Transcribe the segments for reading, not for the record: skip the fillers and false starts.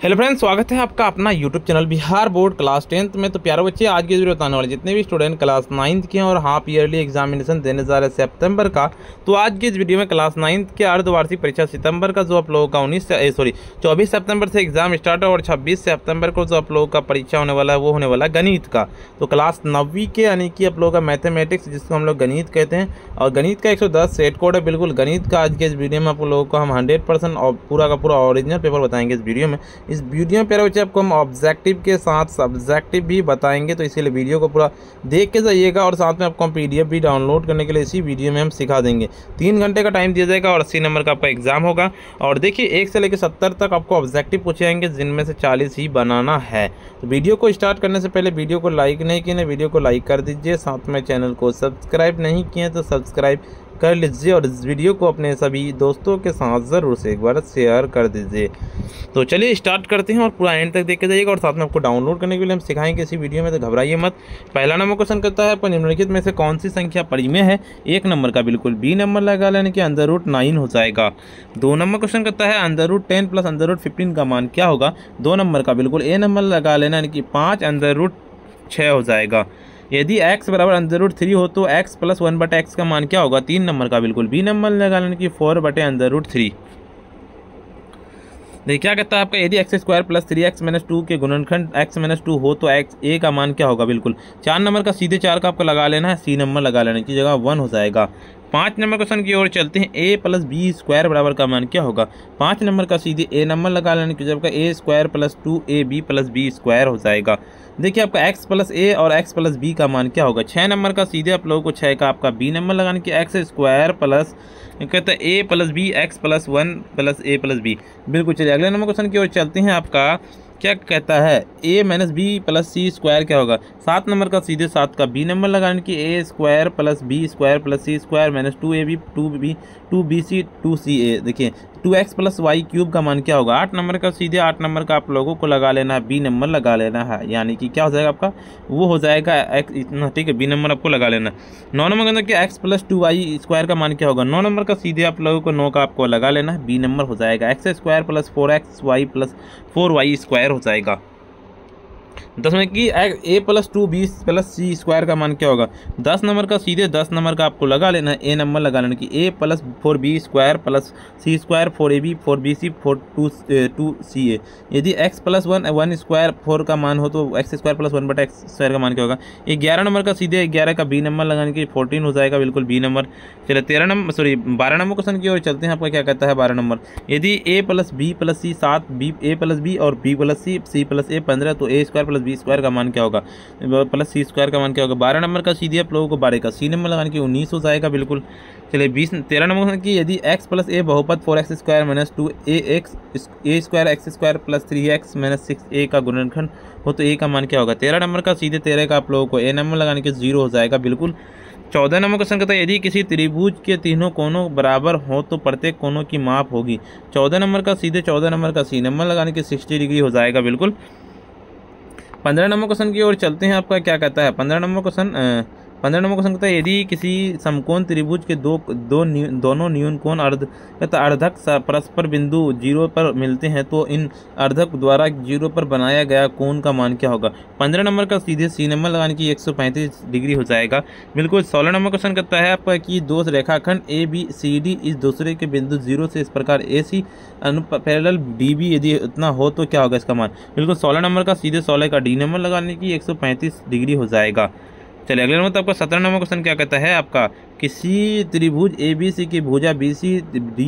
Hello friends, स्वागत है आपका अपना YouTube channel Bihar board class 10th में। तो प्यारे बच्चे, आज की वीडियो बताने वाले जितने भी स्टूडेंट क्लास 9th के हैं और हाफ ईयरली एग्जामिनेशन देने जा रहे हैं सितंबर का, तो आज की इस वीडियो में क्लास 9th के अर्धवार्षिक परीक्षा सितंबर का जो आप लोगों का 24 सितंबर से एग्जाम स्टार्ट है और 26 सितंबर को जो आप लोगों का परीक्षा होने वाला है वो होने वाला है गणित का। तो क्लास 9वीं के यानी कि आप लोगों का मैथमेटिक्स, जिसको हम लोग गणित कहते हैं, और गणित का 110 सेट कोड है। बिल्कुल गणित का आज के इस वीडियो में आप लोगों को हम 100% और पूरा का पूरा ओरिजिनल पेपर बताएंगे इस वीडियो में। इस वीडियो में प्यारे बच्चे आपको हम ऑब्जेक्टिव के साथ सब्जेक्टिव भी बताएंगे, तो इसीलिए वीडियो को पूरा देख के जाइएगा। और साथ में आपको हम PDF भी डाउनलोड करने के लिए इसी वीडियो में हम सिखा देंगे। 3 घंटे का टाइम दिया जाएगा और 80 नंबर का आपका एग्जाम होगा। और देखिए 1 से लेकर 70 तक आपको ऑब्जेक्टिव पूछे जाएंगे, जिनमें से 40 ही बनाना है। तो वीडियो को स्टार्ट करने से पहले वीडियो को लाइक नहीं किए, वीडियो को लाइक कर दीजिए। साथ में चैनल को सब्सक्राइब नहीं किए तो सब्सक्राइब कर लीजिए और इस वीडियो को अपने सभी दोस्तों के साथ ज़रूर से एक बार शेयर कर दीजिए। तो चलिए स्टार्ट करते हैं और पूरा एंड तक देख के जाइएगा। और साथ में आपको डाउनलोड करने के लिए हम सिखाएंगे इसी वीडियो में, तो घबराइए मत। पहला नंबर क्वेश्चन करता है, पर निम्नलिखित में से कौन सी संख्या परिमेय है? 1 नंबर का बिल्कुल B नंबर लगा लेने के √9 हो जाएगा। 2 नंबर क्वेश्चन करता है, √10 + √15 का मान क्या होगा? 2 नंबर का बिल्कुल A नंबर लगा लेना, यानी कि 5 √6 हो जाएगा। यदि x बराबर √3 हो तो x + 1/x का मान क्या होगा? 3 नंबर का बिल्कुल B नंबर लगा लेने की 4/√3। देखिए क्या कहता है आपका, यदि x² + 3x - 2 के गुणनखंड x - 2 हो तो x a का मान क्या होगा? बिल्कुल 4 नंबर का सीधे 4 का आपको लगा लेना है, C नंबर लगा लेने की जगह 1 हो जाएगा। 5 नंबर क्वेश्चन की ओर चलते हैं, a + b² बराबर का मान क्या होगा? 5 नंबर का सीधे a नंबर लगा लेने की जगह a² + 2ab + b² हो जाएगा। देखिए आपका x + a और x + b का मान क्या होगा? 6 नंबर का सीधे आप लोगों को 6 का आपका b नंबर लगाने की x² प्लस कहते हैं a + b x + 1 + a + b। बिल्कुल चलिए अगले नंबर क्वेश्चन की ओर चलते हैं। आपका क्या कहता है, a - b + c² क्या होगा? 7 नंबर का सीधे 7 का b नंबर लगाने की a² + b² + c² - 2ab 2b 2bc 2ca। देखिए 2x + y³ का मान क्या होगा? 8 नंबर का सीधे 8 नंबर का आप लोगों को लगा लेना है, b नंबर लगा लेना है, यानी कि क्या हो जाएगा आपका, वो हो जाएगा x इतना, ठीक है, b नंबर आपको लगा लेना। 9 नंबर के अंदर कि x + 2y² का मान क्या होगा? 9 नंबर का सीधे आप लोगों को 9 का आपको लगा लेना है, b नंबर हो जाएगा। x² + 4xy + 4y² हो जाएगा। 10 में कि a + 2b + c² का मान क्या होगा? 10 नंबर का सीधे 10 नंबर का आपको लगा लेना है, a नंबर लगा लेना कि a + 4b² + c² 4ab 4bc 2ca। यदि x + 1² 4 का मान हो तो x² + 1/x² का मान क्या होगा? 11 नंबर का सीधे 11 का b नंबर लगाने की 14 हो जाएगा, बिल्कुल b नंबर। चलिए 12 नंबर क्वेश्चन की ओर चलते हैं। आपका क्या कहता है 12 नंबर, यदि a + b + c 7 a + b और b + c + a 15 तो a² + b² का मान क्या होगा? + c² का मान क्या होगा? 12 नंबर का सीधे आप लोगों को 12 का c नंबर लगाने की 19 हो जाएगा, बिल्कुल। चलिए 13 नंबर की, यदि x + a बहुपद 4x² - 2ax a² + 3x - 6a का गुणनखंड हो तो a का मान क्या होगा? 13 नंबर का सीधे 13 का आप लोगों को a नंबर लगाने के 0 हो जाएगा, बिल्कुल। 14 नंबर क्वेश्चन कहता है, यदि किसी त्रिभुज के तीनों कोनों बराबर हो तो प्रत्येक कोनों की माप होगी। 14 नंबर का सीधे 14 नंबर का c नंबर लगाने के 60 डिग्री हो जाएगा, बिल्कुल। 15 नंबर क्वेश्चन की ओर चलते हैं। आपका क्या कहता है 15 नंबर क्वेश्चन कहता है, यदि किसी समकोण त्रिभुज के दोनों न्यून कोण अर्धक परस्पर बिंदु 0 पर मिलते हैं तो इन अर्धक द्वारा 0 पर बनाया गया कोण का मान क्या होगा? 15 नंबर का सीधे c नंबर लगाने की 135 डिग्री हो जाएगा, बिल्कुल। 16 नंबर क्वेश्चन कहता है आपका कि दो रेखाखंड ABCD इस दूसरे के बिंदु 0 से इस प्रकार AC अनुपैरेलल DB यदि इतना हो तो क्या होगा इसका मान? बिल्कुल 16 नंबर का सीधे 16 का D नंबर लगाने की 135 डिग्री हो जाएगा। चलिए अगले नंबर तो आपका 17 नंबर क्वेश्चन क्या कहता है, आपका किसी त्रिभुज ABC की भुजा BCD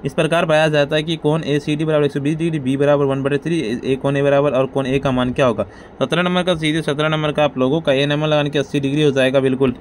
इस प्रकार पाया जाता है कि कोण ACD बराबर 120 डिग्री, B बराबर 1/3, a कोण A बराबर, और कोण A का मान क्या होगा? 17 नंबर का सीधे 17 नंबर का आप लोगों का a नंबर लगाने की 80 डिग्री हो जाएगा, बिल्कुल।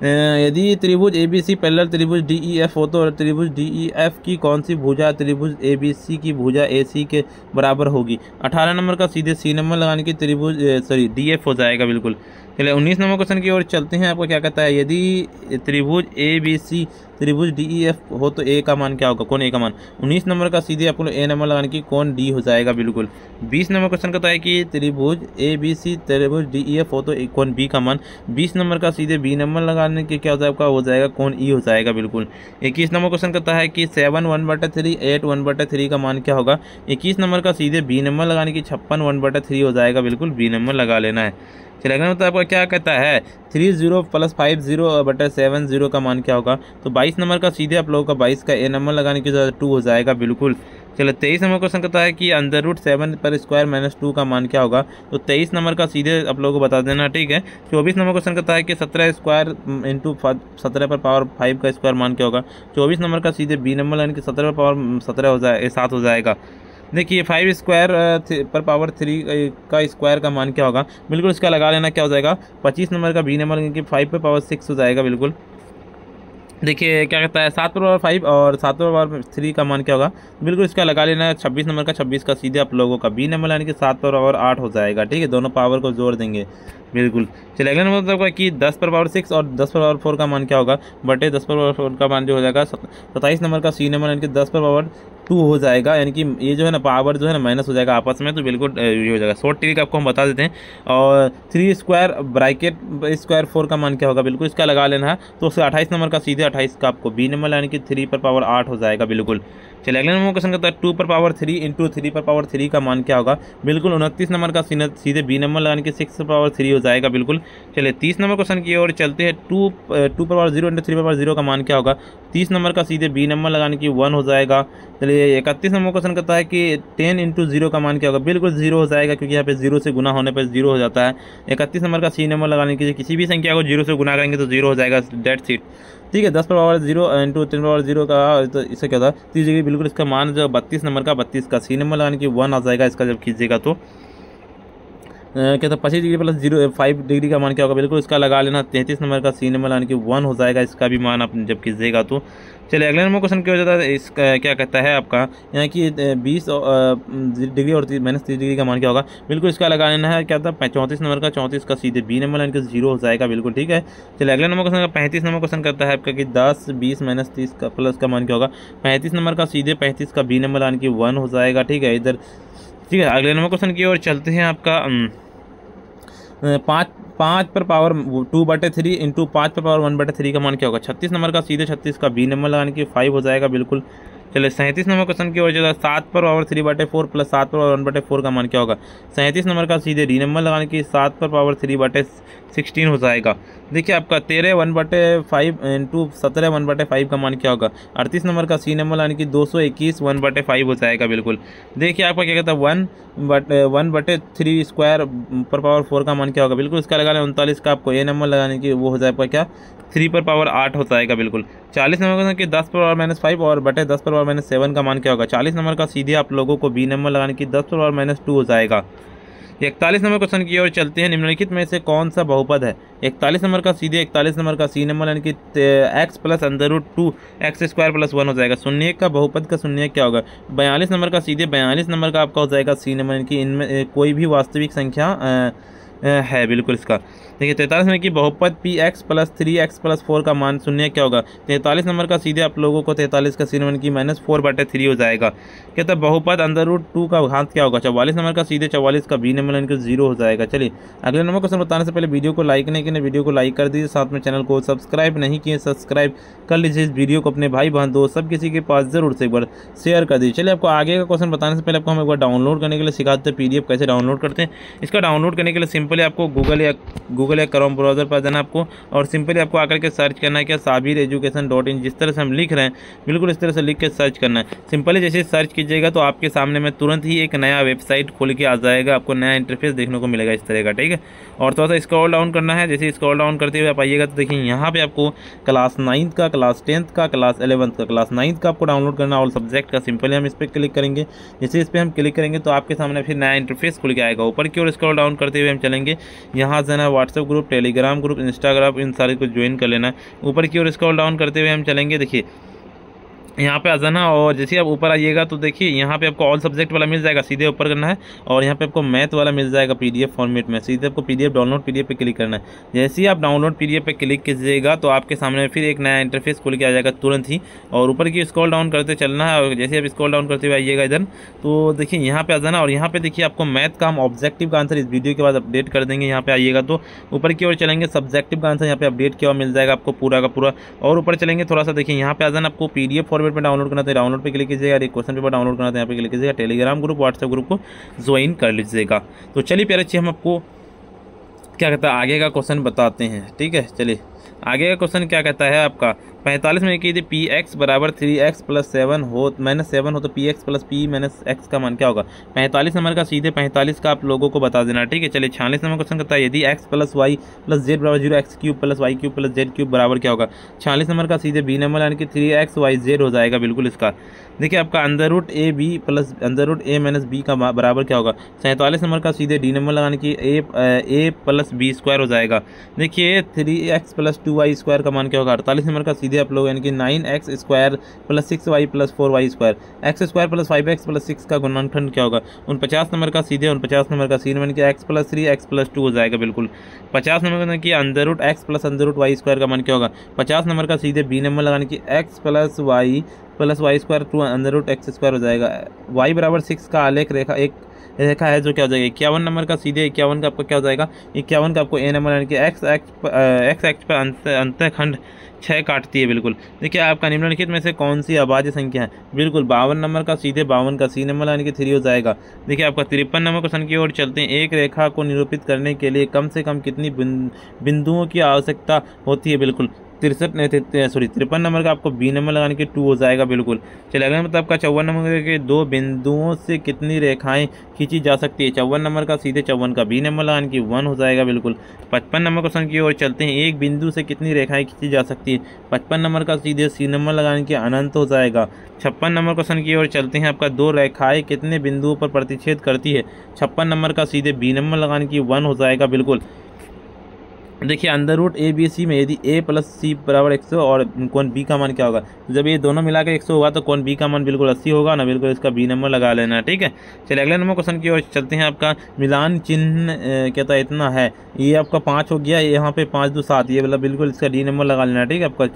यदि त्रिभुज ABC पैरेलल त्रिभुज DEF हो तो त्रिभुज DEF की कौन सी भुजा त्रिभुज ABC की भुजा AC के बराबर होगी? 18 नंबर का सीधे C नंबर लगाने की त्रिभुज DF हो जाएगा, बिल्कुल। चलिए 19 नंबर क्वेश्चन की ओर चलते हैं। आपको क्या कहता है, यदि त्रिभुज ABC त्रिभुज DEF हो तो ए का मान क्या होगा, कौन ए का मान। 19 नंबर का सीधे आपको ए नंबर लगाने की कौन डी हो जाएगा बिल्कुल। 20 नंबर क्वेश्चन कहता है कि त्रिभुज ABC त्रिभुज DEF हो तो कौन बी का मान। 20 नंबर का सीधे बी नंबर लगाने की क्या हो जाएगा कौन ई हो जाएगा बिल्कुल। 21 नंबर क्वेश्चन कहता है कि 7 1/3 8 1/3 का मान क्या होगा। 21 नंबर का सीधे बी नंबर लगाने की 56 1/3 हो जाएगा बिल्कुल, बी नंबर लगा लेना है। चलिए अगला मतलब आपका क्या कहता है 30 + 50/70 का मान क्या होगा। तो 22 नंबर का सीधे आप लोगों का 22 का ए नंबर लगाने की जरूरत 2 हो जाएगा बिल्कुल। चलो 23 नंबर क्वेश्चन कहता है कि √7 पर स्क्वायर -2 का मान क्या होगा। तो 23 नंबर का सीधे आप लोगों को बता देना, ठीक है। 24 नंबर क्वेश्चन कहता है कि 17 स्क्वायर इंटू 17 पर पावर 5 का स्क्वायर मान क्या होगा। 24 नंबर का सीधे बी नंबर यानी कि 17 पर पावर 17 हो जाए 7 हो जाएगा। देखिए 5 स्क्वायर पर पावर 3 का स्क्वायर का मान क्या होगा, बिल्कुल इसका लगा लेना क्या हो जाएगा। 25 नंबर का बी नंबर कि 5 पर पावर 6 हो जाएगा बिल्कुल। देखिए क्या कहता है 7 पर पावर 5 और 7 पर पावर 3 का मान क्या होगा, बिल्कुल इसका लगा लेना है 26 नंबर का। 26 का सीधे आप लोगों का बी नंबर यानी कि 7 पर पावर 8 हो जाएगा, ठीक है। दोनों पावर को जोड़ देंगे बिल्कुल। चलिए अगला नंबर मतलब कि 10 पर पावर 6 और 10 पर पावर 4 का मान क्या होगा, बटे 10 पर पावर 4 का मान जो हो जाएगा 27 नंबर का सी नंबर यानी कि 10 पर पावर 2 हो जाएगा। यानी कि ये जो है ना पावर जो है ना माइनस हो जाएगा आपस में, तो बिल्कुल ये हो जाएगा। शॉर्ट ट्रिक आपको हम बता देते हैं। और 3 स्क्वायर ब्रैकेट स्क्वायर 4 का मान क्या होगा, बिल्कुल इसका लगा लेना है। तो उससे 28 नंबर का सीधे 28 का आपको बी नंबर यानी कि 3 पर पावर 8 हो जाएगा बिल्कुल। चलिए अगले नंबर क्वेश्चन कहता है 2 पर पावर 3 इंटू 3 पर पावर 3 का मान क्या होगा, बिल्कुल 29 नंबर का सीधे बी नंबर लगाने की 6 पर पावर 3 हो जाएगा बिल्कुल। चलिए 30 नंबर क्वेश्चन की ओर चलते हैं। 2 पर पावर 0 इंटू 3 पर पावर 0 का मान क्या होगा। 30 नंबर का सीधे बी नंबर लगाने की 1 हो जाएगा। चलिए 31 नंबर क्वेश्चन कहता है कि 10 इंटू 0 का मान क्या होगा, बिल्कुल 0 हो जाएगा क्योंकि यहाँ पे 0 से गुना होने पर 0 हो जाता है। 31 नंबर का सी नंबर लगाने की किसी भी संख्या को 0 से गुना करेंगे तो 0 हो जाएगा, डेट्स इट, ठीक है। 10 पर पावर 0 इंटू 10 पर पावर 0 का तो इससे क्या था 30 डिग्री, बिल्कुल इसका मान जो 32 नंबर का 32 का सी नंबर लगाने की 1 आ जाएगा इसका जब खींचेगा तो। क्या था 25 डिग्री प्लस 5 डिग्री का मान क्या होगा, बिल्कुल इसका लगा लेना 33 नंबर का सी नंबर यानी कि 1 हो जाएगा इसका भी मान आप जब खींचेगा तो। चलिए अगले नंबर क्वेश्चन क्या हो जाता है, इसका क्या कहता है आपका यहाँ कि 20 डिग्री और -30 डिग्री का मान क्या होगा, बिल्कुल इसका लगा लेना है। क्या था 34 नंबर का 34 का सीधे बी नंबर यानी कि 0 हो जाएगा बिल्कुल, ठीक है। चलिए अगले नंबर क्वेश्चन का 35 नंबर क्वेश्चन करता है आपका कि 10 20 -30 का प्लस का मान क्या होगा। 35 नंबर का सीधे 35 का बी नंबर यानी कि 1 हो जाएगा, ठीक है इधर, ठीक है। अगले नंबर क्वेश्चन की ओर चलते हैं। आपका 5 पर पावर 2/3 इंटू 5 पर पावर 1/3 का मान क्या होगा। 36 नंबर का सीधे 36 का बी नंबर लगाने की 5 हो जाएगा बिल्कुल। चलिए 37 नंबर क्वेश्चन की ओर चला 7 पर पावर 3/4 प्लस 7 पर पावर 1/4 का मान क्या होगा। 37 नंबर का सीधे डी नंबर लगाने की 7 पर पावर 3/16 हो जाएगा। देखिए आपका 13 1/5 इंटू 17 1/5 का मान क्या होगा। 38 नंबर का सी नंबर यानी कि 221 1/5 हो जाएगा बिल्कुल। देखिए आपका क्या कहता है 1/3 स्क्वायर पर पावर 4 का मान क्या होगा, बिल्कुल इसका लगा लें 39 का आपको ए नंबर लगाने की वो हो जाएगा क्या 3 पर पावर 8 हो जाएगा बिल्कुल। 40 नंबर का कि 10 पर पावर -5 और बटे 10 पर पावर -7 का मान क्या होगा। 40 नंबर का सीधे आप लोगों को बी नंबर लगाने की 10 पर पावर -2 हो जाएगा। 41 नंबर क्वेश्चन की ओर चलते हैं। निम्नलिखित में से कौन सा बहुपद है। 41 नंबर का सीधे 41 नंबर का सी नंबर यानी कि x प्लस √2 x² + 1 हो जाएगा। शून्य का बहुपद का शून्य क्या होगा। 42 नंबर का सीधे 42 नंबर का आपका हो जाएगा सी नंबर यानी कि इनमें कोई भी वास्तविक संख्या है बिल्कुल इसका। देखिए 43 नंबर की बहुपद px + 3x + 4 का मान शून्य क्या होगा। 43 नंबर का सीधे आप लोगों को 43 का सी नंबर की -4/3 हो जाएगा। कहता है बहुपद √2 का घात क्या होगा। 44 नंबर का सीधे 44 का बी नंबर इनका 0 हो जाएगा। चलिए अगले नंबर क्वेश्चन बताने से पहले वीडियो को लाइक नहीं किए, वीडियो को लाइक कर दीजिए, साथ में चैनल को सब्सक्राइब नहीं किए सब्सक्राइब कर लीजिए। इस वीडियो को अपने भाई बहन दोस्त सब किसी के पास जरूर से एक बार शेयर कर दीजिए। चलिए आपको आगे का क्वेश्चन बताने से पहले आपको हम एक बार डाउनलोड करने के लिए सिखाते हैं PDF कैसे डाउनलोड करते हैं। इसका डाउनलोड करने के लिए सिंपली आपको गूगल या क्रोम ब्राउजर पर जाना आपको और सिंपली आपको आकर के सर्च करना है क्या sabireducation.in। जिस तरह से हम लिख रहे हैं बिल्कुल इस तरह से लिख के सर्च करना है। सिंपली जैसे सर्च कीजिएगा तो आपके सामने में तुरंत ही एक नया वेबसाइट खुल के आ जाएगा, आपको नया इंटरफेस देखने को मिलेगा इस तरह का, ठीक है। और थोड़ा सा स्क्रॉल डाउन करना है। जैसे स्क्रॉल डाउन करते हुए आप आइएगा तो देखिए यहाँ पे आपको क्लास 9th का, क्लास 10th का, क्लास 11th का, क्लास 9th का आपको डाउनलोड करना ऑल सब्जेक्ट का। सिंपली हम इस पर क्लिक करेंगे। जैसे इस पर हम क्लिक करेंगे तो आपके सामने फिर नया इंटरफेस खुल के आएगा। ऊपर की ओर स्क्रॉल डाउन करते हुए हम चलेंगे। यहाँ से ना WhatsApp group, Telegram group, Instagram इन सारे को ज्वाइन कर लेना है। ऊपर की ओर स्क्रॉल डाउन करते हुए हम चलेंगे। देखिए यहाँ पे आ जाना और जैसे आप ऊपर आइएगा तो देखिए यहाँ पे आपको ऑल सब्जेक्ट वाला मिल जाएगा, सीधे ऊपर करना है और यहाँ पे आपको मैथ वाला मिल जाएगा पीडीएफ फॉर्मेट में, सीधे आपको पीडीएफ डाउनलोड पीडीएफ पे क्लिक करना है। जैसे ही आप डाउनलोड पीडीएफ पे क्लिक कीजिएगा तो आपके सामने फिर एक नया इंटरफेस खुल के आ जाएगा तुरंत ही, और ऊपर की स्क्रॉल डाउन करते चलना है और जैसे आप स्क्रॉल डाउन करते हुए आइएगा इधर तो देखिए यहाँ पे आ जाना और यहाँ पे देखिए आपको मैथ का हम ऑब्जेक्टिव का आंसर इस वीडियो के बाद अपडेट कर देंगे। यहाँ पे आइएगा तो ऊपर की ओर चलेंगे, सब्जेक्टिव का आंसर यहाँ पे अपडेट किया हुआ मिल जाएगा आपको पूरा का पूरा, और ऊपर चलेंगे थोड़ा सा देखिए यहाँ पे आ जाना आपको पीडीएफ फॉर्मेट में डाउनलोड करना है, डाउनलोड पे क्लिक कीजिएगा, एक क्वेश्चन पेपर डाउनलोड करना है यहाँ पे क्लिक कीजिएगा, टेलीग्राम ग्रुप व्हाट्सएप ग्रुप को ज्वाइन कर लीजिएगा। तो चलिए प्यारे बच्चे हम आपको क्या कहता है आगे का क्वेश्चन बताते हैं, ठीक है। चलिए आगे का क्वेश्चन क्या कहता है आपका 45 में की थी पी एक्स बराबर 3x प्लस 7 हो माइनस 7 हो तो P x plus P minus x का मान क्या होगा। 45 नंबर का सीधे 45 का आप लोगों को बता देना, ठीक है। चलिए 46 नंबर क्वेश्चन कहता है यदि x plus y plus z बराबर 0 x cube plus y cube plus z cube बराबर क्या होगा। 46 नंबर का सीधे बी नंबर यानी कि 3xyz हो जाएगा बिल्कुल इसका। देखिए आपका under root A B plus under root A minus B का बराबर क्या होगा। 47 नंबर का सीधे डी नंबर लगाने की ए प्लस बी स्क्वायर हो जाएगा। देखिए 3x प्लस 2y स्क्वायर का मान क्या होगा। 48 नंबर का सीधे आप लोग यानी कि 9x square plus 6y plus 4y square, x square plus 5x plus 6 का गुणनखंड क्या होगा। 49 नंबर का सीधे 49 नंबर का सीन यानी कि x प्लस 3 x प्लस 2 हो जाएगा बिल्कुल। 50 नंबर का कि under root x plus under root y square का मान क्या होगा। 50 नंबर का सीधे बी नंबर लगाने की x plus y square to under root x square हो जाएगा। y बराबर 6 का आलेख रेखा एक रेखा है जो क्या हो जाएगा। 51 नंबर का सीधे 51 का आपको क्या हो जाएगा। 51 का आपको ए नंबर यानी कि एक्स एक्स पर अंतःखंड 6 काटती है बिल्कुल। देखिए आपका निम्नलिखित में से कौन सी अभाज्य संख्या है। बिल्कुल 52 नंबर का सीधे 52 का सी नंबर यानी कि 3 हो जाएगा। देखिए आपका 53 नंबर क्वेश्चन की ओर चलते हैं। एक रेखा को निरूपित करने के लिए कम से कम कितनी बिंदुओं की आवश्यकता होती है। बिल्कुल 53 नंबर का आपको बी नंबर लगाने के 2 हो जाएगा बिल्कुल। चलिए अगला मतलब आपका 54 नंबर के दो बिंदुओं से कितनी रेखाएं खींची जा सकती है। 54 नंबर का सीधे 54 का बी नंबर लगाने की 1 हो जाएगा बिल्कुल। 55 नंबर क्वेश्चन की ओर चलते हैं। एक बिंदु से कितनी रेखाएं खींची जा सकती है। 55 नंबर का सीधे सी नंबर लगाने की अनंत हो जाएगा। 56 नंबर क्वेश्चन की ओर चलते हैं। आपका दो रेखाएं कितने बिंदुओं पर प्रतिच्छेद करती है। 56 नंबर का सीधे बी नंबर लगाने की 1 हो जाएगा बिल्कुल। देखिए under root A B C में यदि ए प्लस सी बराबर 100 और कोण बी का मान क्या होगा। तो जब ये दोनों मिलाकर 100 होगा तो कोण बी का मान बिल्कुल 80 होगा ना, बिल्कुल इसका बी नंबर लगा लेना, ठीक है। चलिए अगले नंबर क्वेश्चन की ओर चलते हैं। आपका मिलान चिन्ह कहता है इतना है, ये आपका 5 हो गया, यहाँ पे 5 2 7, ये मतलब बिल्कुल इसका डी नंबर लगा लेना, ठीक है आपका।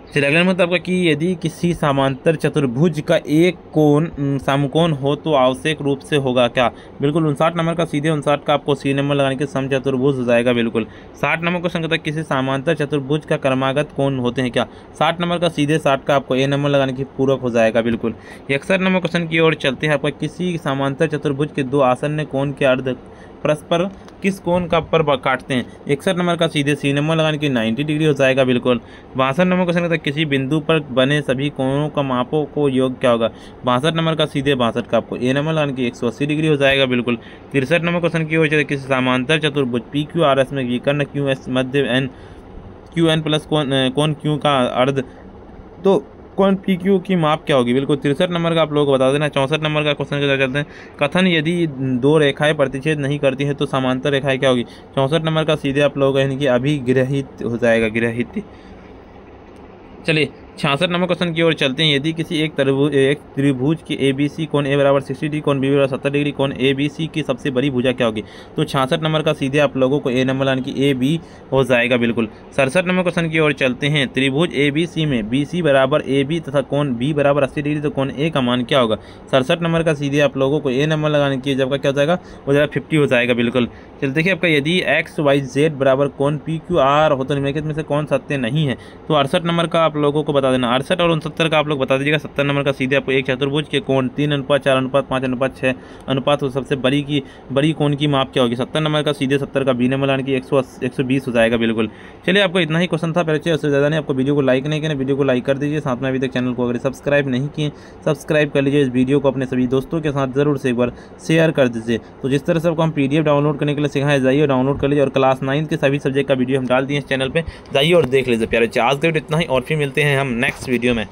चलिए अगला मतलब आपका कि यदि किसी समांतर चतुर्भुज का एक कोण समकोण हो तो आवश्यक रूप से होगा क्या। बिल्कुल 59 नंबर का सीधे 59 का आपको सी नंबर लगाने के समचतुर्भुज हो जाएगा बिल्कुल। 60 नंबर क्वेश्चन कहता है किसी समांतर चतुर्भुज का क्रमागत कोण होते हैं क्या। 60 नंबर का सीधे 60 का आपको ए नंबर लगाने की पूरक हो जाएगा बिल्कुल। 61 नंबर क्वेश्चन की ओर चलते हैं। आपका किसी समांतर चतुर्भुज के दो आसन्न कोण के अर्ध परस्पर किस कोण का पर काटते हैं। 61 नंबर का सीधे सी नंबर लगाने की 90 डिग्री हो जाएगा बिल्कुल। 62 नंबर क्वेश्चन कहता है किसी बिंदु पर बने सभी कोणों का मापों को योग क्या होगा। 62 नंबर का सीधे 62 का आपको ए नंबर लगाने की 180 डिग्री हो जाएगा बिल्कुल। 63 नंबर क्वेश्चन की ओर चलते किसी समांतर चतुर्भुज पी क्यू आर एस में विकर्ण क्यू एस मध्य एन क्यू एन प्लस कोण क्यू का अर्ध तो कोण पी क्यू की माप क्या होगी। बिल्कुल 63 नंबर का आप लोगों को बता देना। 64 नंबर का क्वेश्चन के चलते हैं। कथन यदि दो रेखाएं प्रतिच्छेद नहीं करती हैं तो समांतर रेखाएं क्या होगी। 64 नंबर का सीधे आप लोगों का यानी कि अभिग्रहित हो जाएगा, गिरहित। चलिए 66 नंबर क्वेश्चन की ओर चलते हैं। यदि किसी एक त्रिभुज की ए बी सी कोण ए बराबर 60 डिग्री कोण बी बराबर 70 डिग्री कोण ए बी सी की सबसे बड़ी भुजा क्या होगी। तो 66 नंबर का सीधे आप लोगों को ए नंबर यानी कि ए बी हो जाएगा बिल्कुल। 67 नंबर क्वेश्चन की ओर चलते हैं। त्रिभुज ए बी सी में बी सी बराबर ए बी तथा कोण बी बराबर 80 डिग्री तो कोण ए का मान क्या होगा। 67 नंबर का सीधे आप लोगों को ए नंबर लगाने की जब का क्या हो जाएगा वो जाएगा 50 हो जाएगा बिल्कुल। चलिए देखिए आपका यदि एक्स वाई जेड बराबर कोण पी क्यू आर हो तो निम्नलिखित में से कौन सत्य नहीं है। तो 68 नंबर का आप लोगों को बता देना। 68 और 69 का आप लोग बता दीजिएगा। 70 नंबर का सीधे आपको एक चतुर्भुज के कोण 3:4:5:6 अनुपात हो सबसे बड़ी कोण की माप क्या होगी। 70 नंबर का सीधे 70 का बी नंबर लाने की 120 हो जाएगा बिल्कुल। चलिए आपको इतना ही क्वेश्चन था, परिचय उससे ज़्यादा नहीं। आपको वीडियो को लाइक नहीं किया, वीडियो को लाइक कर दीजिए। साथ में अभी तक चैनल को अगर सब्सक्राइब नहीं किए सब्सक्राइब कर लीजिए। इस वीडियो को अपने सभी दोस्तों के साथ ज़रूर से एक बार शेयर कर दीजिए। तो जिस तरह से आपको हम PDF डाउनलोड करने के लिए सिखाए जाइए और डाउनलोड कर लीजिए। और क्लास 9 के सभी सब्जेक्ट का वीडियो हम डाल दिए इस चैनल पर, जाइए और देख लीजिए प्यारे। आज के इतना ही और फिर मिलते हैं हम नेक्स्ट वीडियो में।